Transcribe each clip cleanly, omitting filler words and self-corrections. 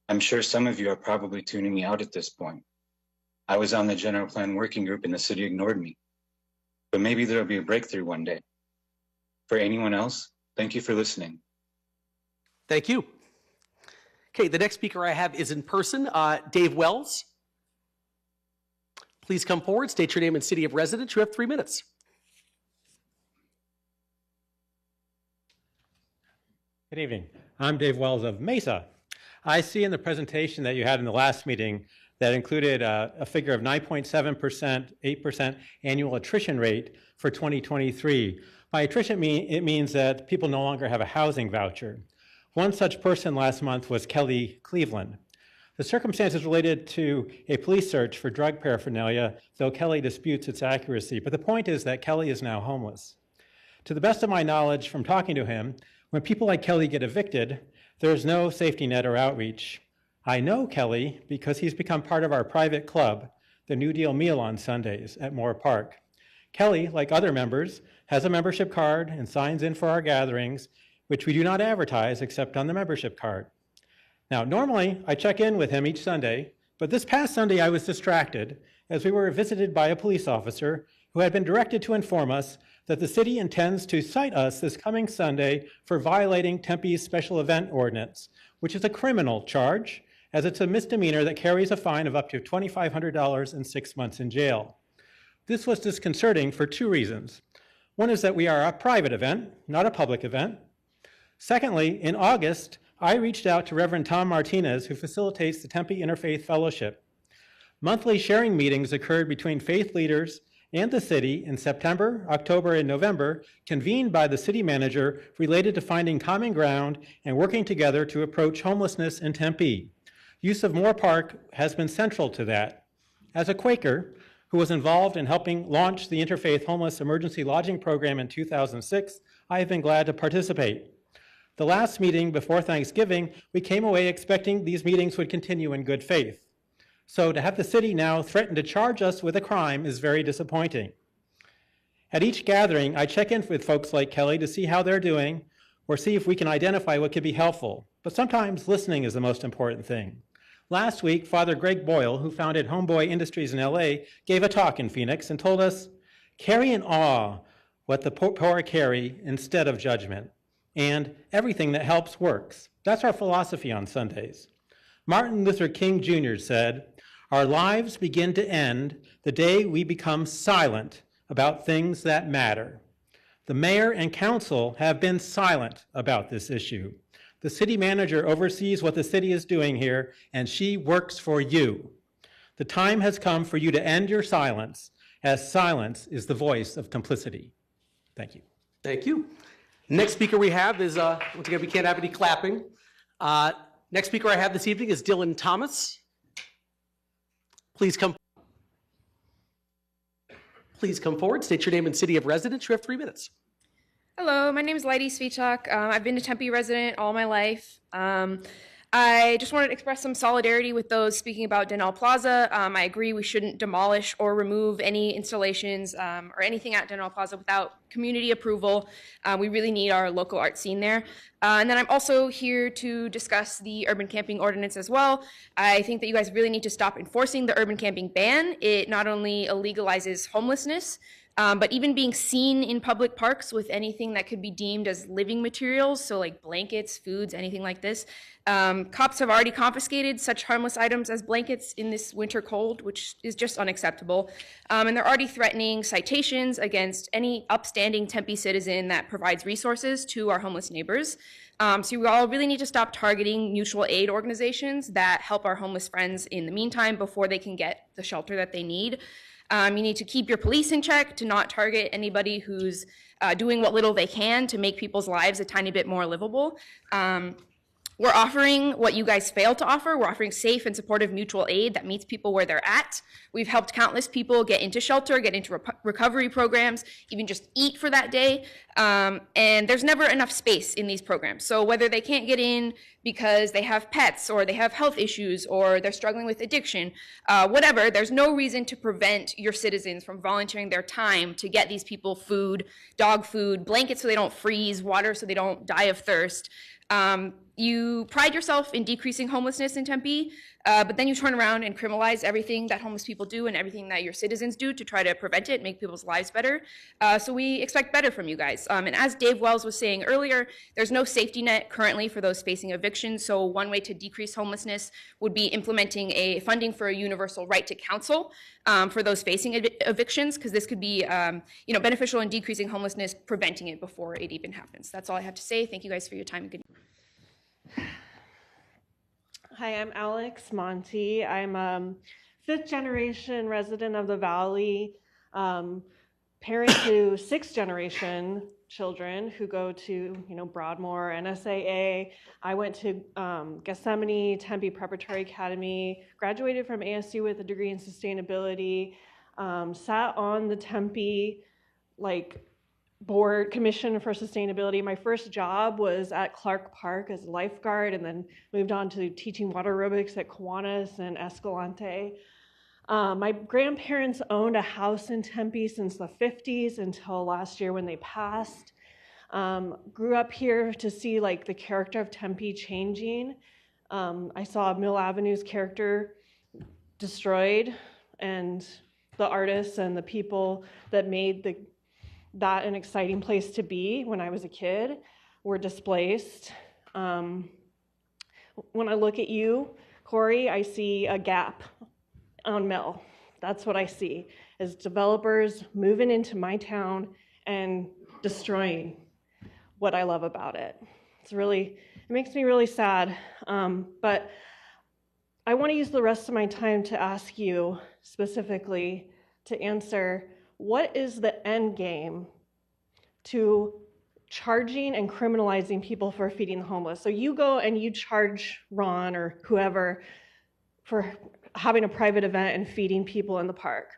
I'm sure some of you are probably tuning me out at this point. I was on the general plan working group and the city ignored me. But maybe there'll be a breakthrough one day. For anyone else, thank you for listening. Thank you. Okay, the next speaker I have is in person, Dave Wells. Please come forward, state your name and city of residence. You have 3 minutes. Good evening. I'm Dave Wells of Mesa. I see in the presentation that you had in the last meeting that included a figure of 9.7%, 8% annual attrition rate for 2023. By attrition, it means that people no longer have a housing voucher. One such person last month was Kelly Cleveland. The circumstances related to a police search for drug paraphernalia, though Kelly disputes its accuracy. But the point is that Kelly is now homeless. To the best of my knowledge from talking to him, when people like Kelly get evicted, there's no safety net or outreach. I know Kelly because he's become part of our private club, the New Deal Meal on Sundays at Moore Park. Kelly, like other members, has a membership card and signs in for our gatherings, which we do not advertise except on the membership card. Now, normally I check in with him each Sunday, but this past Sunday I was distracted as we were visited by a police officer who had been directed to inform us that the city intends to cite us this coming Sunday for violating Tempe's special event ordinance, which is a criminal charge, as it's a misdemeanor that carries a fine of up to $2,500 and 6 months in jail. This was disconcerting for 2 reasons. One is that we are a private event, not a public event. Secondly, in August, I reached out to Reverend Tom Martinez, who facilitates the Tempe Interfaith Fellowship. Monthly sharing meetings occurred between faith leaders and the city in September, October, and November, convened by the city manager related to finding common ground and working together to approach homelessness in Tempe. Use of Moore Park has been central to that. As a Quaker who was involved in helping launch the Interfaith Homeless Emergency Lodging Program in 2006, I have been glad to participate. The last meeting before Thanksgiving, we came away expecting these meetings would continue in good faith. So to have the city now threaten to charge us with a crime is very disappointing. At each gathering, I check in with folks like Kelly to see how they're doing or see if we can identify what could be helpful. But sometimes listening is the most important thing. Last week, Father Greg Boyle, who founded Homeboy Industries in LA, gave a talk in Phoenix and told us, carry in awe what the poor carry instead of judgment. And everything that helps works. That's our philosophy on Sundays. Martin Luther King Jr. said, our lives begin to end the day we become silent about things that matter. The mayor and council have been silent about this issue. The city manager oversees what the city is doing here, and she works for you. The time has come for you to end your silence, as silence is the voice of complicity. Thank you. Thank you. Next speaker we have is, once again, we can't have any clapping. Next speaker I have this evening is Dylan Thomas. Please come forward, state your name and city of residence. You have 3 minutes. Hello, my name is Svitak. I've been a Tempe resident all my life. I just wanted to express some solidarity with those speaking about Denell Plaza. I agree we shouldn't demolish or remove any installations or anything at Denell Plaza without community approval. We really need our local art scene there. And then I'm also here to discuss the urban camping ordinance as well. I think that you guys really need to stop enforcing the urban camping ban. It not only illegalizes homelessness, but even being seen in public parks with anything that could be deemed as living materials, so like blankets, foods, anything like this. Cops have already confiscated such harmless items as blankets in this winter cold, which is just unacceptable. And they're already threatening citations against any upstanding Tempe citizen that provides resources to our homeless neighbors. So we all really need to stop targeting mutual aid organizations that help our homeless friends in the meantime before they can get the shelter that they need. You need to keep your police in check to not target anybody who's doing what little they can to make people's lives a tiny bit more livable. We're offering what you guys failed to offer. We're offering safe and supportive mutual aid that meets people where they're at. We've helped countless people get into shelter, get into recovery programs, even just eat for that day. And there's never enough space in these programs. So whether they can't get in because they have pets or they have health issues or they're struggling with addiction, whatever, there's no reason to prevent your citizens from volunteering their time to get these people food, dog food, blankets so they don't freeze, water so they don't die of thirst. You pride yourself in decreasing homelessness in Tempe, but then you turn around and criminalize everything that homeless people do and everything that your citizens do to try to prevent it, make people's lives better. So we expect better from you guys. And as Dave Wells was saying earlier, there's no safety net currently for those facing eviction. So one way to decrease homelessness would be implementing a funding for a universal right to counsel for those facing evictions, because this could be beneficial in decreasing homelessness, preventing it before it even happens. That's all I have to say. Thank you guys for your time. Good. Hi, I'm Alix Monty. I'm a fifth generation resident of the Valley, parent to sixth generation children who go to, Broadmoor, NSAA. I went to Gethsemane, Tempe Preparatory Academy, graduated from ASU with a degree in sustainability, sat on the Tempe, board commission for sustainability. My first job was at Clark Park as a lifeguard, and then moved on to teaching water aerobics at Kiwanis and Escalante. My grandparents owned a house in Tempe since the 50s until last year when they passed. Grew up here to see the character of Tempe changing. I saw Mill Avenue's character destroyed, and the artists and the people that made that an exciting place to be when I was a kid were displaced. When I look at you, Corey, I see a gap on Mill. That's what I see, is developers moving into my town and destroying what I love about it. It makes me really sad. But I want to use the rest of my time to ask you specifically to answer, what is the end game to charging and criminalizing people for feeding the homeless? So you go and you charge Ron or whoever for having a private event and feeding people in the park.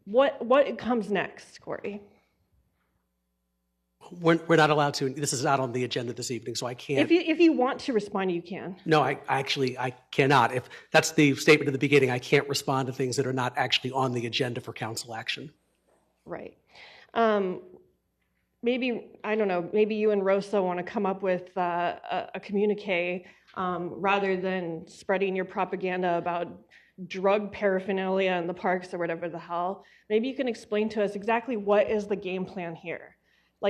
What comes next, Corey? We're not allowed to. This is not on the agenda this evening, so I can't. If you want to respond, you can. No, I cannot. If that's the statement at the beginning, I can't respond to things that are not actually on the agenda for council action. Right. Maybe, I don't know, maybe you and Rosa want to come up with a communique rather than spreading your propaganda about drug paraphernalia in the parks or whatever the hell. Maybe you can explain to us exactly what is the game plan here.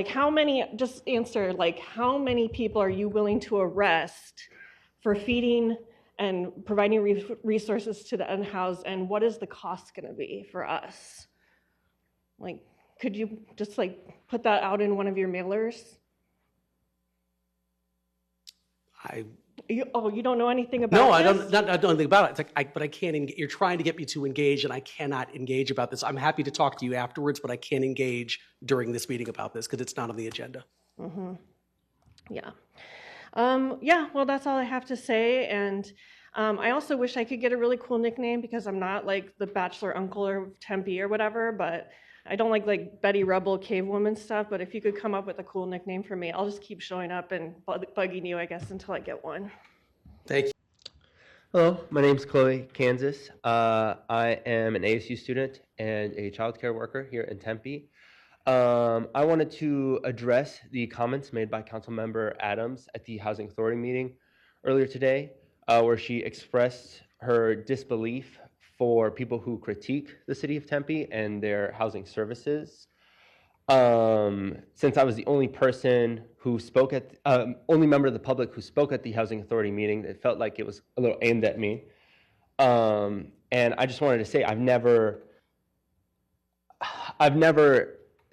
How many people are you willing to arrest for feeding and providing resources to the unhoused, and what is the cost going to be for us? Could you just put that out in one of your mailers? You don't know anything about this? No, I don't know anything about it. But I can't. You're trying to get me to engage, and I cannot engage about this. I'm happy to talk to you afterwards, but I can't engage during this meeting about this because it's not on the agenda. Mm-hmm. Yeah. Well, that's all I have to say. And I also wish I could get a really cool nickname, because I'm not the bachelor uncle or Tempe or whatever, but I don't like Betty Rubble cave woman stuff. But if you could come up with a cool nickname for me, I'll just keep showing up and bugging you, I guess, until I get one. Thank you. Hello, my name's Chloe Kansas. I am an ASU student and a child care worker here in Tempe. I wanted to address the comments made by Councilmember Adams at the Housing Authority meeting earlier today, where she expressed her disbelief for people who critique the city of Tempe and their housing services. Since I was the only person who spoke only member of the public who spoke at the Housing Authority meeting, it felt like it was a little aimed at me. And I just wanted to say, I've never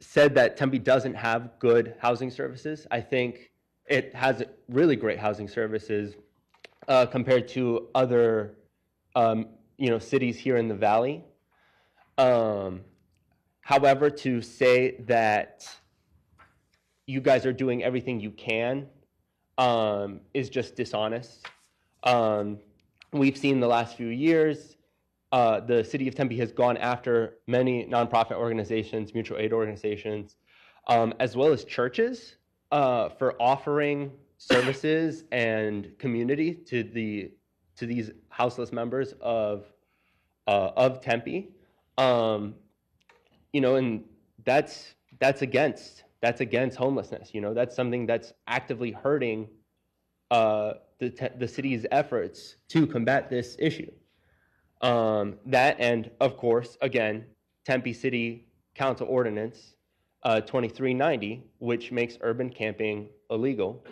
said that Tempe doesn't have good housing services. I think it has really great housing services compared to other cities here in the Valley. However, to say that you guys are doing everything you can is just dishonest. We've seen the last few years, the city of Tempe has gone after many nonprofit organizations, mutual aid organizations, as well as churches for offering services and community to these houseless members of Tempe. And that's against homelessness. That's something that's actively hurting the city's efforts to combat this issue. That and, of course, again, Tempe City Council Ordinance 2390, which makes urban camping illegal.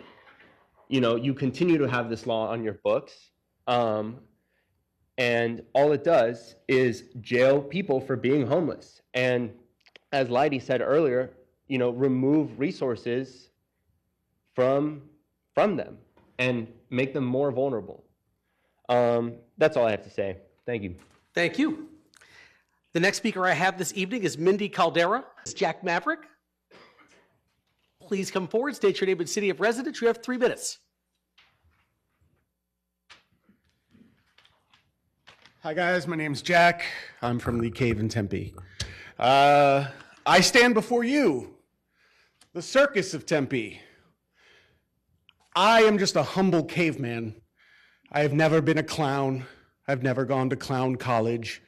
You know, you continue to have this law on your books, and all it does is jail people for being homeless. And as Leidy said earlier, you know, remove resources from them and make them more vulnerable. That's all I have to say. Thank you. Thank you. The next speaker I have this evening is Mindy Caldera. Jack Maverik. Please come forward, state your name and city of residence. You have 3 minutes. Hi guys, my name's Jack. I'm from the cave in Tempe. I stand before you, the circus of Tempe. I am just a humble caveman. I have never been a clown. I've never gone to clown college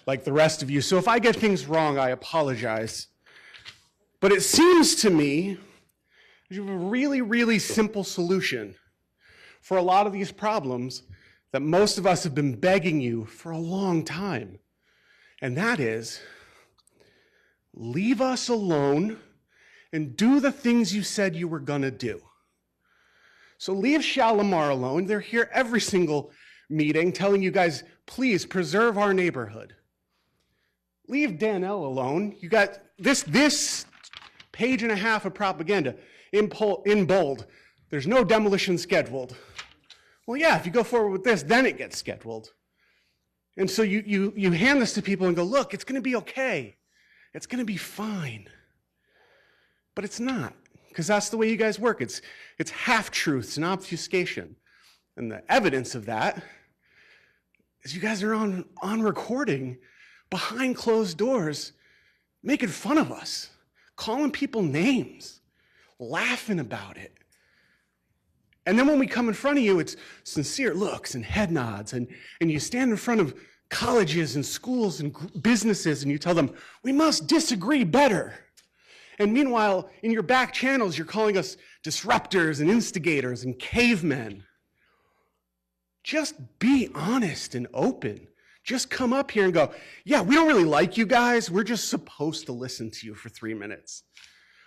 like the rest of you. So if I get things wrong, I apologize. But it seems to me you have a really, really simple solution for a lot of these problems that most of us have been begging you for a long time. And that is, leave us alone and do the things you said you were gonna do. So leave Shalimar alone. They're here every single meeting telling you guys, please preserve our neighborhood. Leave Danelle alone. You got this page and a half of propaganda in bold. There's no demolition scheduled. Well, yeah, if you go forward with this, then it gets scheduled. And so you hand this to people and go, look, it's gonna be okay. It's gonna be fine. But it's not, because that's the way you guys work. It's half-truths and obfuscation. And the evidence of that is you guys are on recording behind closed doors, making fun of us, calling people names, laughing about it. And then when we come in front of you, it's sincere looks and head nods, and you stand in front of colleges and schools and businesses and you tell them, we must disagree better. And meanwhile, in your back channels, you're calling us disruptors and instigators and cavemen. Just be honest and open. Just come up here and go, yeah, we don't really like you guys. We're just supposed to listen to you for 3 minutes.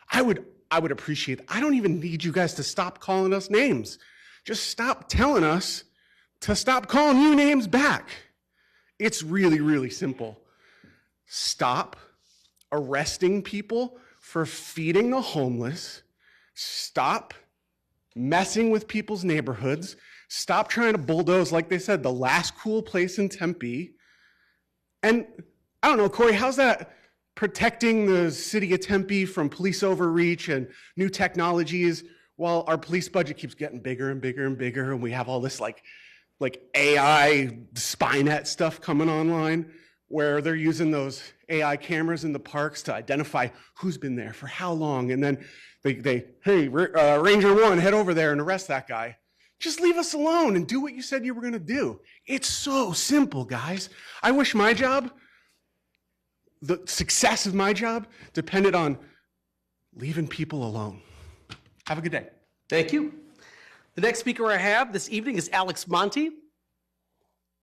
I would appreciate, I don't even need you guys to stop calling us names. Just stop telling us to stop calling you names back. It's really, really simple. Stop arresting people for feeding the homeless. Stop messing with people's neighborhoods. Stop trying to bulldoze, like they said, the last cool place in Tempe. And I don't know, Corey, how's that protecting the city of Tempe from police overreach and new technologies while our police budget keeps getting bigger and bigger and bigger, and we have all this like AI spynet stuff coming online where they're using those AI cameras in the parks to identify who's been there for how long, and then hey, Ranger 1, head over there and arrest that guy. Just leave us alone and do what you said you were gonna do. It's so simple, guys. I wish my job, the success of my job, depended on leaving people alone. Have a good day. Thank you. The next speaker I have this evening is Alix Monty.